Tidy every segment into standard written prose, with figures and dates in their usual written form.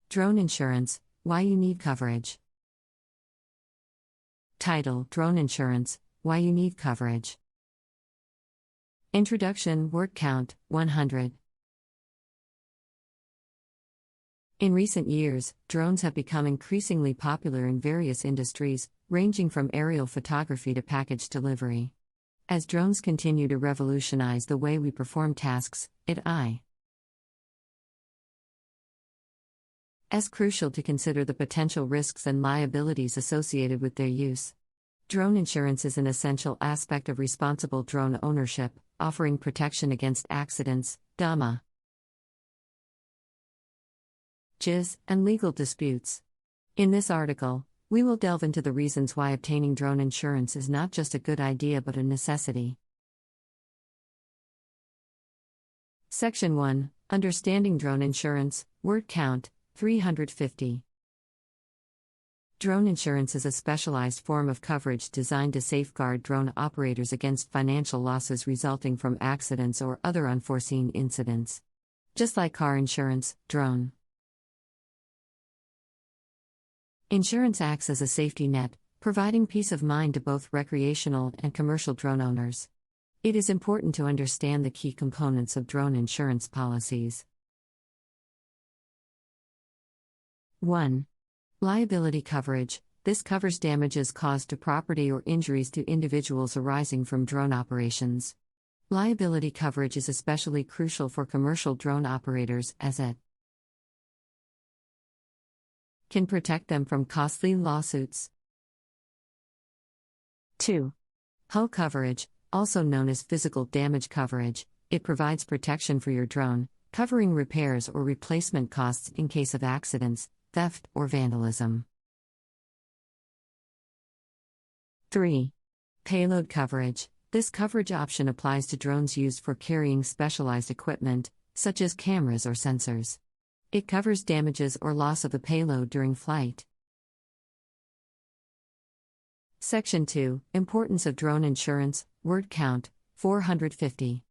Drone Insurance, Why You Need Coverage. Title: Drone Insurance, Why You Need Coverage. Introduction. Word count, 100. In recent years, drones have become increasingly popular in various industries, ranging from aerial photography to package delivery. As drones continue to revolutionize the way we perform tasks, it's crucial to consider the potential risks and liabilities associated with their use. Drone insurance is an essential aspect of responsible drone ownership, offering protection against accidents, damages, and legal disputes. In this article, we will delve into the reasons why obtaining drone insurance is not just a good idea but a necessity. Section 1: Understanding drone insurance. Word count, 350. Drone insurance is a specialized form of coverage designed to safeguard drone operators against financial losses resulting from accidents or other unforeseen incidents. Just like car insurance, drone insurance acts as a safety net, providing peace of mind to both recreational and commercial drone owners. It is important to understand the key components of drone insurance policies. 1. Liability coverage. This covers damages caused to property or injuries to individuals arising from drone operations. Liability coverage is especially crucial for commercial drone operators as it can protect them from costly lawsuits. 2. Hull coverage, also known as physical damage coverage, it provides protection for your drone, covering repairs or replacement costs in case of accidents, theft, or vandalism. 3. Payload coverage. This coverage option applies to drones used for carrying specialized equipment, such as cameras or sensors. It covers damages or loss of the payload during flight. Section 2: Importance of drone insurance. Word count, 450.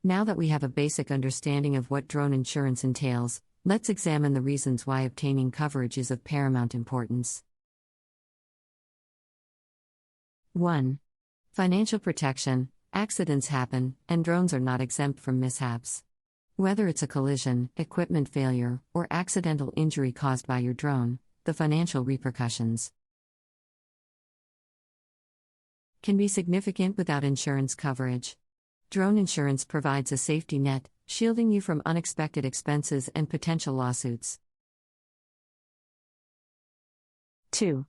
Now that we have a basic understanding of what drone insurance entails, let's examine the reasons why obtaining coverage is of paramount importance. 1. Financial protection. Accidents happen, and drones are not exempt from mishaps. Whether it's a collision, equipment failure, or accidental injury caused by your drone, the financial repercussions can be significant without insurance coverage. Drone insurance provides a safety net, shielding you from unexpected expenses and potential lawsuits. 2.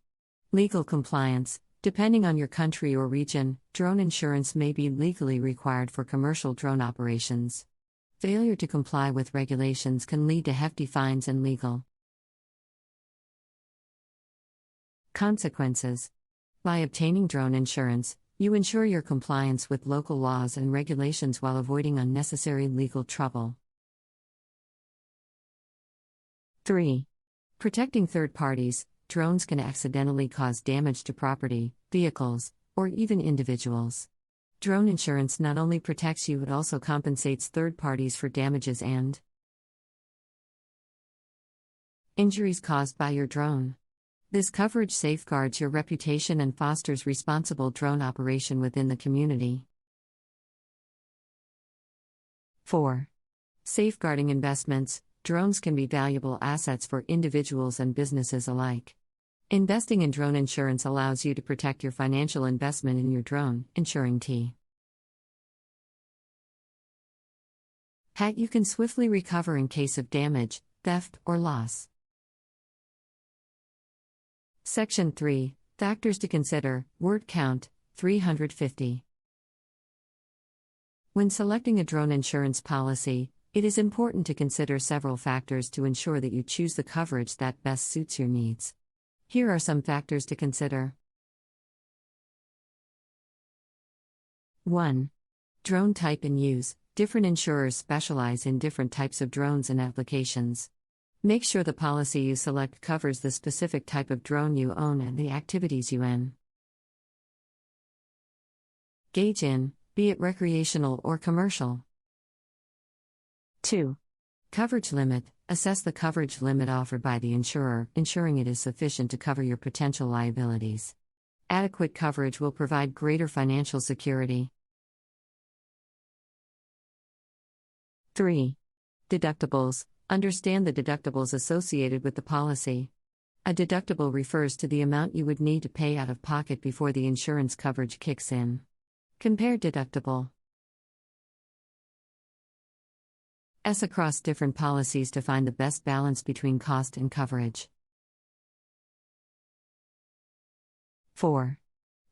Legal compliance. Depending on your country or region, drone insurance may be legally required for commercial drone operations. Failure to comply with regulations can lead to hefty fines and legal consequences. By obtaining drone insurance, you ensure your compliance with local laws and regulations while avoiding unnecessary legal trouble. 3. Protecting third parties. Drones can accidentally cause damage to property, vehicles, or even individuals. Drone insurance not only protects you but also compensates third parties for damages and injuries caused by your drone. This coverage safeguards your reputation and fosters responsible drone operation within the community. 4. Safeguarding investments. Drones can be valuable assets for individuals and businesses alike. Investing in drone insurance allows you to protect your financial investment in your drone, ensuring that you can swiftly recover in case of damage, theft, or loss. Section 3: Factors to consider. Word count, 350. When selecting a drone insurance policy, it is important to consider several factors to ensure that you choose the coverage that best suits your needs. Here are some factors to consider. 1. Drone type and use. Different insurers specialize in different types of drones and applications. Make sure the policy you select covers the specific type of drone you own and the activities you engage in, be it recreational or commercial. 2. Coverage limit. Assess the coverage limit offered by the insurer, ensuring it is sufficient to cover your potential liabilities. Adequate coverage will provide greater financial security. 3. Deductibles. Understand the deductibles associated with the policy. A deductible refers to the amount you would need to pay out of pocket before the insurance coverage kicks in. Compare deductible S across different policies to find the best balance between cost and coverage. 4.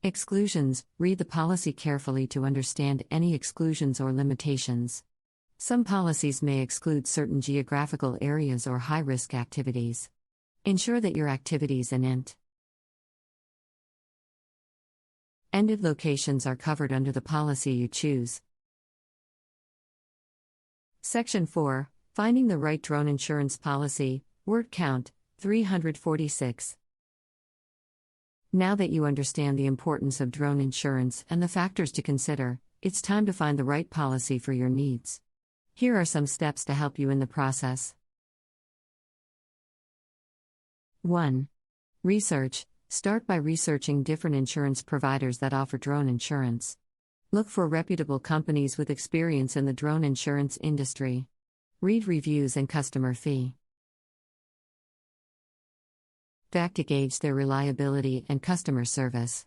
Exclusions. Read the policy carefully to understand any exclusions or limitations. Some policies may exclude certain geographical areas or high-risk activities. Ensure that your activities and ended locations are covered under the policy you choose. Section 4. Finding the right drone insurance policy. Word count 346. Now that you understand the importance of drone insurance and the factors to consider, it's time to find the right policy for your needs. Here are some steps to help you in the process. 1. Research. Start by researching different insurance providers that offer drone insurance. Look for reputable companies with experience in the drone insurance industry. Read reviews and customer feedback to gauge their reliability and customer service.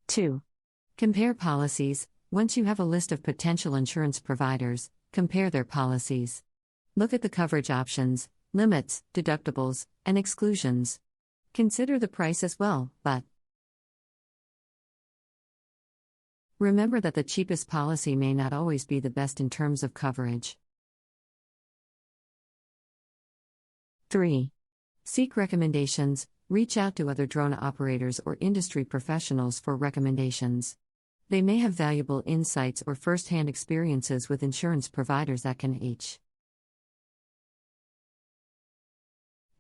2. Compare policies. Once you have a list of potential insurance providers, compare their policies. Look at the coverage options, limits, deductibles, and exclusions. Consider the price as well, but remember that the cheapest policy may not always be the best in terms of coverage. 3. Seek recommendations. Reach out to other drone operators or industry professionals for recommendations. They may have valuable insights or first-hand experiences with insurance providers that can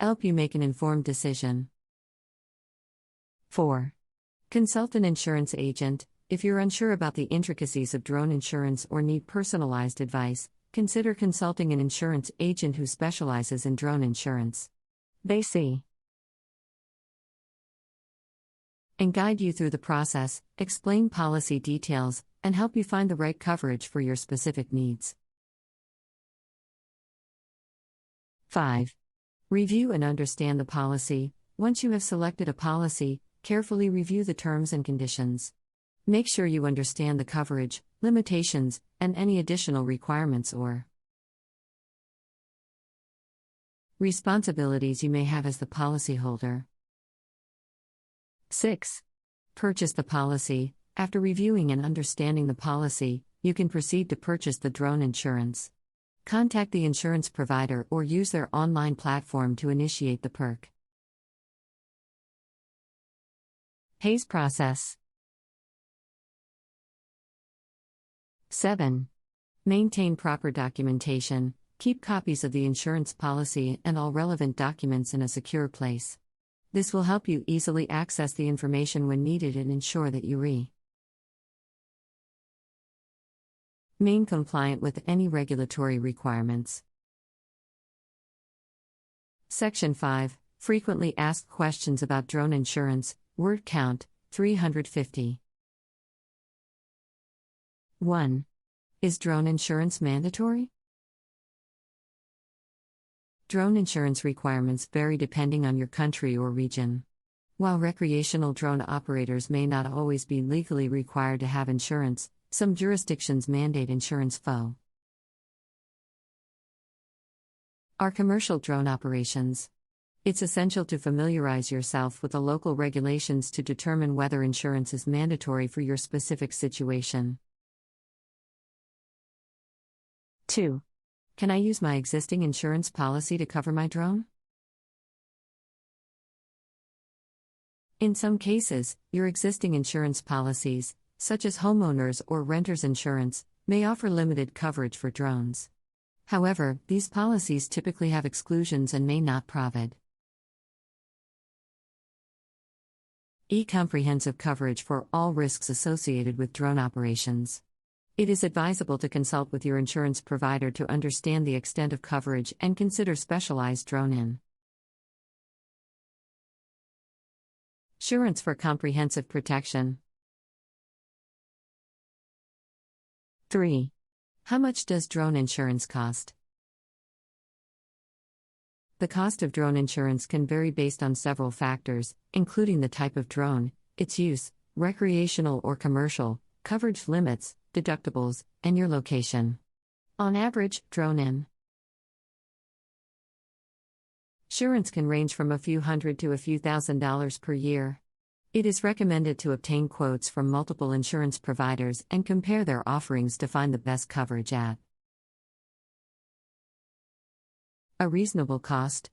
help you make an informed decision. 4. Consult an insurance agent. If you're unsure about the intricacies of drone insurance or need personalized advice, consider consulting an insurance agent who specializes in drone insurance. They see and guide you through the process, explain policy details, and help you find the right coverage for your specific needs. 5. Review and understand the policy. Once you have selected a policy, carefully review the terms and conditions. Make sure you understand the coverage, limitations, and any additional requirements or responsibilities you may have as the policyholder. 6. Purchase the policy. After reviewing and understanding the policy, you can proceed to purchase the drone insurance. Contact the insurance provider or use their online platform to initiate the purchase process. 7. Maintain proper documentation. Keep copies of the insurance policy and all relevant documents in a secure place. This will help you easily access the information when needed and ensure that you remain compliant with any regulatory requirements. Section 5. Frequently asked questions about drone insurance. Word count 350. 1. Is drone insurance mandatory? Drone insurance requirements vary depending on your country or region. While recreational drone operators may not always be legally required to have insurance, some jurisdictions mandate insurance for our commercial drone operations. It's essential to familiarize yourself with the local regulations to determine whether insurance is mandatory for your specific situation. 2. Can I use my existing insurance policy to cover my drone? In some cases, your existing insurance policies, such as homeowners or renters insurance, may offer limited coverage for drones. However, these policies typically have exclusions and may not provide comprehensive coverage for all risks associated with drone operations. It is advisable to consult with your insurance provider to understand the extent of coverage and consider specialized drone insurance for comprehensive protection. 3. How much does drone insurance cost? The cost of drone insurance can vary based on several factors, including the type of drone, its use, recreational or commercial, coverage limits, deductibles, and your location. On average, drone insurance can range from a few hundred to a few $1,000s per year. It is recommended to obtain quotes from multiple insurance providers and compare their offerings to find the best coverage at a reasonable cost.